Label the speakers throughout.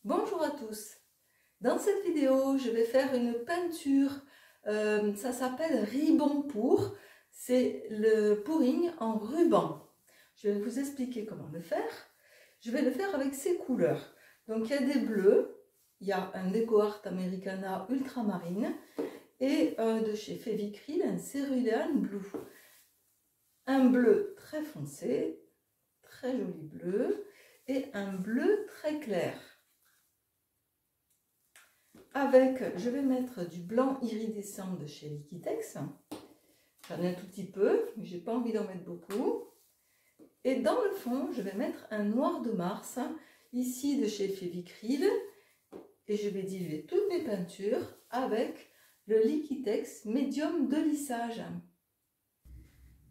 Speaker 1: Bonjour à tous. Dans cette vidéo, je vais faire une peinture. Ça s'appelle Ribon Pour. C'est le pouring en ruban. Je vais vous expliquer comment le faire. Je vais le faire avec ces couleurs. Donc il y a des bleus, il y a un DecoArt Americana ultramarine et de chez Fevicril, un Cerulean Blue. Un bleu très foncé, très joli bleu, et un bleu très clair. Avec, je vais mettre du blanc iridescent de chez Liquitex. J'en ai un tout petit peu, mais j'ai pas envie d'en mettre beaucoup. Et dans le fond, je vais mettre un noir de Mars, ici de chez Fevicril. Et je vais diluer toutes mes peintures avec le Liquitex médium de lissage.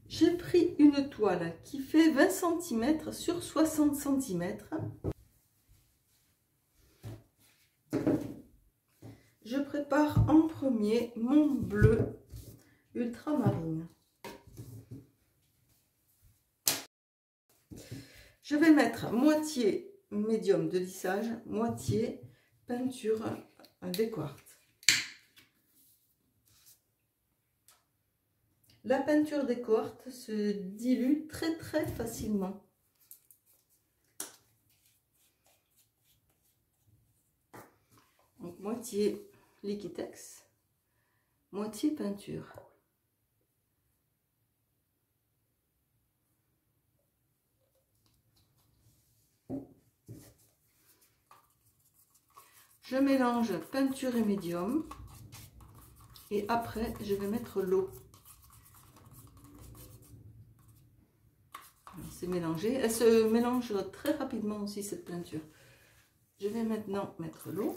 Speaker 1: J'ai pris une toile qui fait 20 cm sur 60 cm. Je prépare en premier mon bleu ultramarine. Je vais mettre moitié médium de lissage, moitié peinture DecoArt. La peinture DecoArt se dilue très facilement. Donc moitié Liquitex, moitié peinture. Je mélange peinture et médium et après je vais mettre l'eau. C'est mélangé, elle se mélange très rapidement aussi cette peinture. Je vais maintenant mettre l'eau.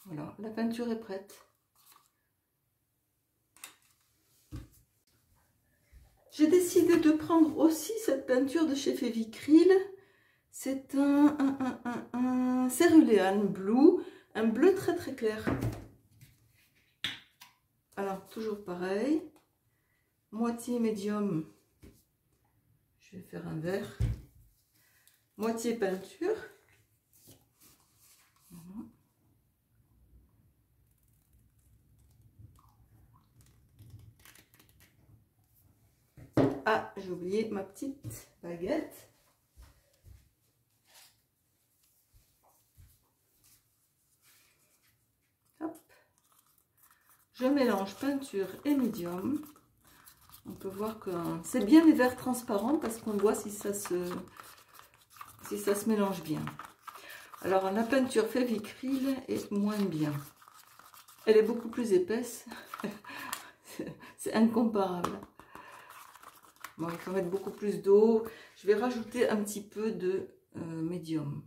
Speaker 1: Voilà, la peinture est prête. J'ai décidé de prendre aussi cette peinture de chez Fevicril. C'est un Cerulean Blue, un bleu très clair. Alors, toujours pareil. Moitié médium. Je vais faire un vert. Moitié peinture. Ah, j'ai oublié ma petite baguette. Hop. Je mélange peinture et médium. On peut voir que c'est bien les verts transparents parce qu'on voit si ça se mélange bien. Alors la peinture Fevicril est moins bien. Elle est beaucoup plus épaisse. C'est incomparable. Bon, il faut mettre beaucoup plus d'eau. Je vais rajouter un petit peu de médium.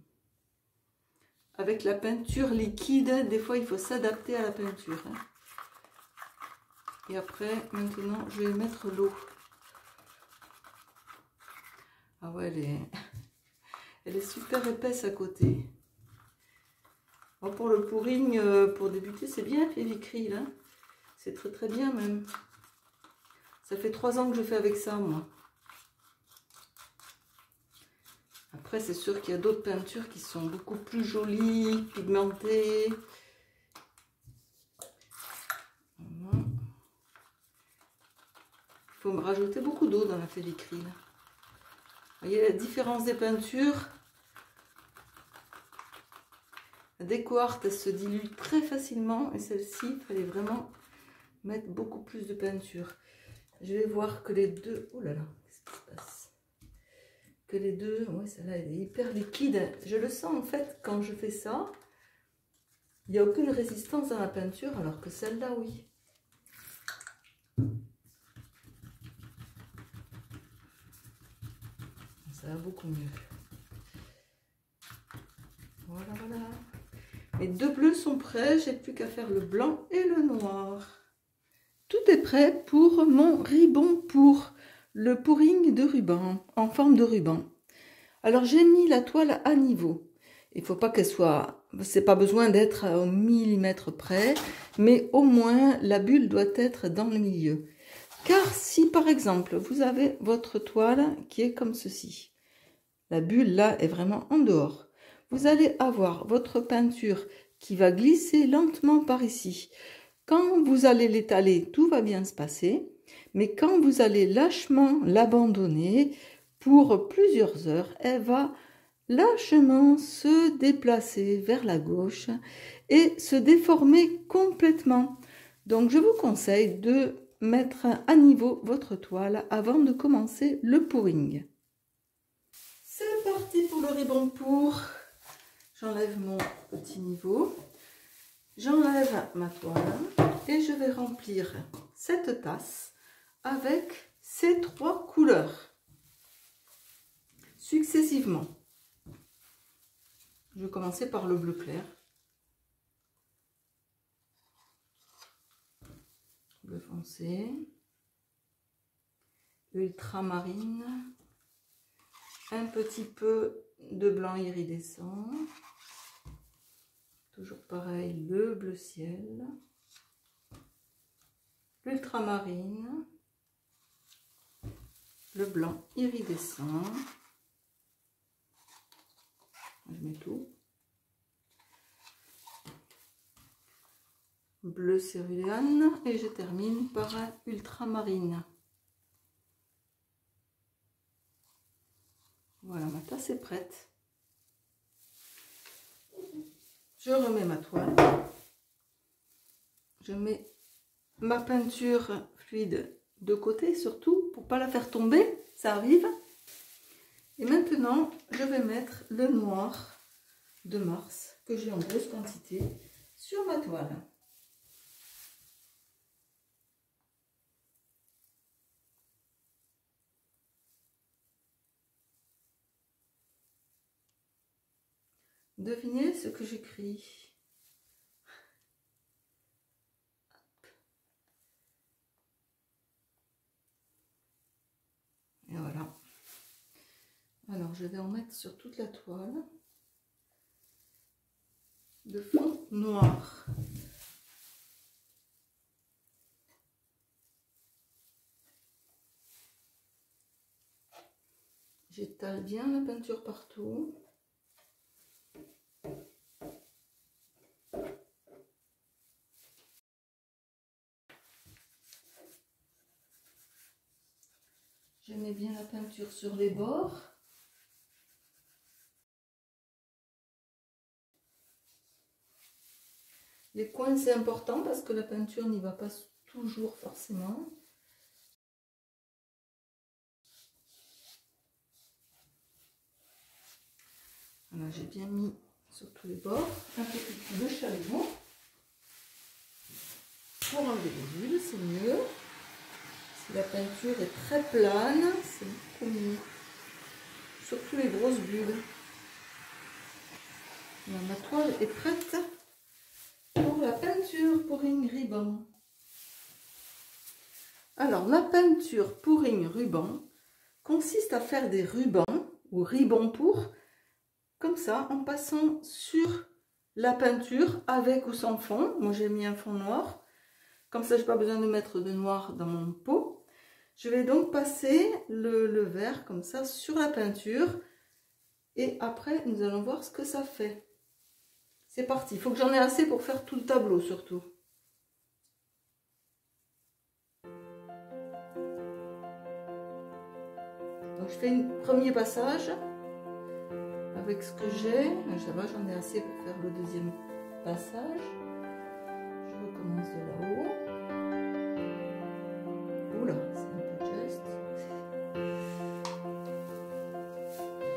Speaker 1: Avec la peinture liquide, des fois il faut s'adapter à la peinture. Hein. Et après, maintenant, je vais mettre l'eau. Ah ouais, elle est super épaisse à côté. Bon, pour le pouring, pour débuter, c'est bien Fevicril. Hein. C'est très bien même. Ça fait 3 ans que je fais avec ça, moi. Après, c'est sûr qu'il y a d'autres peintures qui sont beaucoup plus jolies, pigmentées. Voilà. Il faut me rajouter beaucoup d'eau dans la Fevicril. Vous voyez la différence des peintures. La DecoArt, elle se dilue très facilement. Et celle-ci, il fallait vraiment mettre beaucoup plus de peinture. Je vais voir que les deux... Oh là là, qu'est-ce qui se passe? Que les deux... Ouais, celle-là, elle est hyper liquide. Je le sens, en fait, quand je fais ça. Il n'y a aucune résistance dans la peinture, alors que celle-là, oui. Ça va beaucoup mieux. Voilà. Mes deux bleus sont prêts. J'ai plus qu'à faire le blanc et le noir. Tout est prêt pour mon Ribon Pour, le pouring de ruban, en forme de ruban. Alors j'ai mis la toile à niveau. Il ne faut pas qu'elle soit... C'est pas besoin d'être au millimètre près, mais au moins la bulle doit être dans le milieu. Car si par exemple vous avez votre toile qui est comme ceci, la bulle là est vraiment en dehors, vous allez avoir votre peinture qui va glisser lentement par ici. Quand vous allez l'étaler, tout va bien se passer, mais quand vous allez lâchement l'abandonner pour plusieurs heures, elle va lâchement se déplacer vers la gauche et se déformer complètement. Donc je vous conseille de mettre à niveau votre toile avant de commencer le pouring. C'est parti pour le ribbon pour. J'enlève mon petit niveau, j'enlève ma toile et je vais remplir cette tasse avec ces 3 couleurs successivement. Je vais commencer par le bleu clair, bleu foncé, ultramarine, un petit peu de blanc iridescent, toujours pareil, le bleu ciel, l'ultramarine, le blanc iridescent. Je mets tout. Bleu céruléane et je termine par un ultramarine. Voilà, ma tasse est prête. Je remets ma toile. Je mets ma peinture fluide de côté surtout pour pas la faire tomber, ça arrive. Et maintenant, je vais mettre le noir de Mars que j'ai en grosse quantité sur ma toile. Devinez ce que j'écris. Et voilà. Alors, je vais en mettre sur toute la toile. De fond noir. J'étale bien la peinture partout. Je mets bien la peinture sur les bords. Les coins, c'est important parce que la peinture n'y va pas toujours forcément. Voilà, j'ai bien mis sur tous les bords un petit peu de chalumeau pour enlever les bulles, c'est mieux. Si la peinture est très plane, c'est beaucoup mieux. Surtout les grosses bulles. Voilà, ma toile est prête pour la peinture pouring ruban. Alors, la peinture pouring ruban consiste à faire des rubans ou ribbons pour, comme ça, en passant sur la peinture avec ou sans fond. Moi, j'ai mis un fond noir. Comme ça, je n'ai pas besoin de mettre de noir dans mon pot. Je vais donc passer le vert comme ça sur la peinture. Et après, nous allons voir ce que ça fait. C'est parti. Il faut que j'en ai assez pour faire tout le tableau surtout. Donc, je fais un premier passage avec ce que j'ai. Ça va, j'en ai assez pour faire le deuxième passage. Je recommence de là-haut. Oula, c'est un peu juste.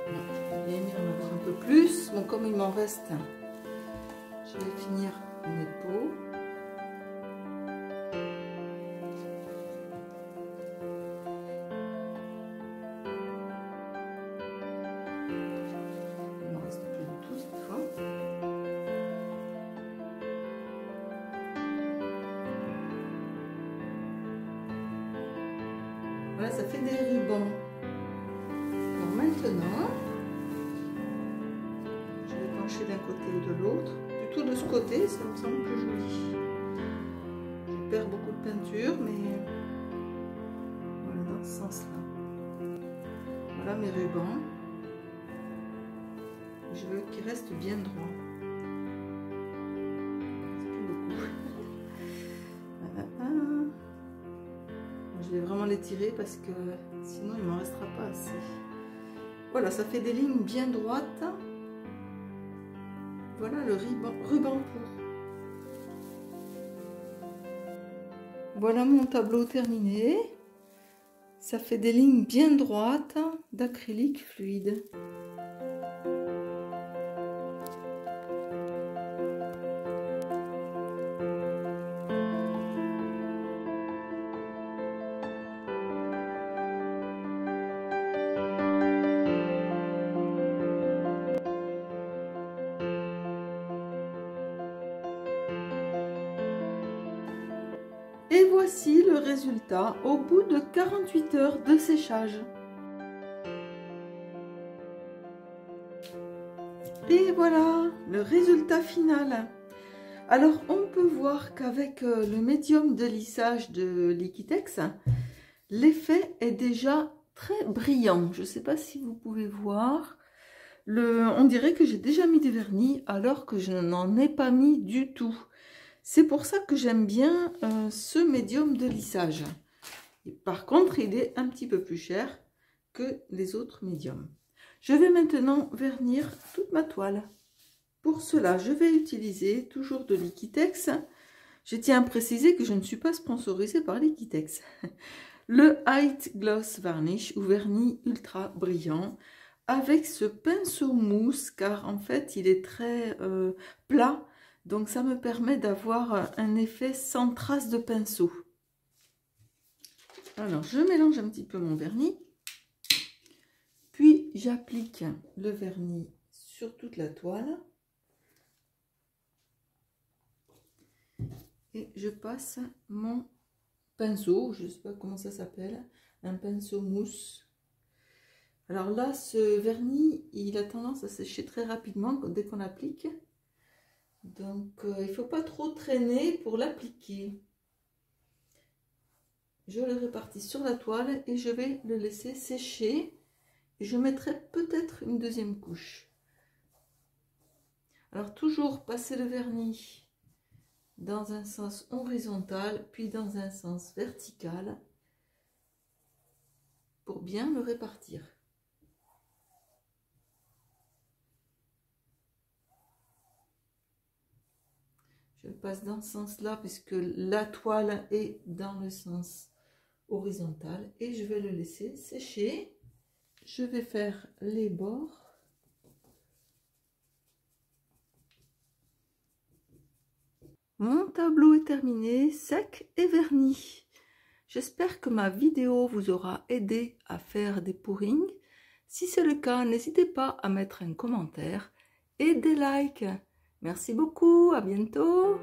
Speaker 1: Je vais bien aimé en avoir un peu plus. Bon, comme il m'en reste, je vais finir mes pots. Il m'en reste plus du tout cette fois. Voilà, ça fait des rubans. Alors maintenant, je vais fais d'un côté ou de l'autre. Plutôt de ce côté, ça me semble plus joli. Je perds beaucoup de peinture, mais voilà, dans ce sens-là. Voilà mes rubans. Je veux qu'ils restent bien droits. Voilà. Je vais vraiment les tirer parce que sinon il ne m'en restera pas assez. Voilà, ça fait des lignes bien droites. Voilà le ruban pour. Voilà mon tableau terminé. Ça fait des lignes bien droites d'acrylique fluide. Et voici le résultat au bout de 48 heures de séchage. Et voilà le résultat final. Alors on peut voir qu'avec le médium de lissage de Liquitex, l'effet est déjà très brillant. Je ne sais pas si vous pouvez voir. On dirait que j'ai déjà mis du vernis alors que je n'en ai pas mis du tout. C'est pour ça que j'aime bien ce médium de lissage. Et par contre, il est un petit peu plus cher que les autres médiums. Je vais maintenant vernir toute ma toile. Pour cela, je vais utiliser toujours de Liquitex. Je tiens à préciser que je ne suis pas sponsorisée par Liquitex. Le Height Gloss Varnish ou vernis ultra brillant avec ce pinceau mousse car en fait il est très plat. Donc ça me permet d'avoir un effet sans trace de pinceau. Alors je mélange un petit peu mon vernis. Puis j'applique le vernis sur toute la toile. Et je passe mon pinceau, je ne sais pas comment ça s'appelle, un pinceau mousse. Alors là, ce vernis, il a tendance à sécher très rapidement dès qu'on l'applique. Donc, il ne faut pas trop traîner pour l'appliquer. Je le répartis sur la toile et je vais le laisser sécher. Et je mettrai peut-être une deuxième couche. Alors, toujours passer le vernis dans un sens horizontal, puis dans un sens vertical, pour bien le répartir. Je passe dans ce sens-là puisque la toile est dans le sens horizontal et je vais le laisser sécher. Je vais faire les bords. Mon tableau est terminé, sec et verni. J'espère que ma vidéo vous aura aidé à faire des pourrings. Si c'est le cas, n'hésitez pas à mettre un commentaire et des likes. Merci beaucoup, à bientôt.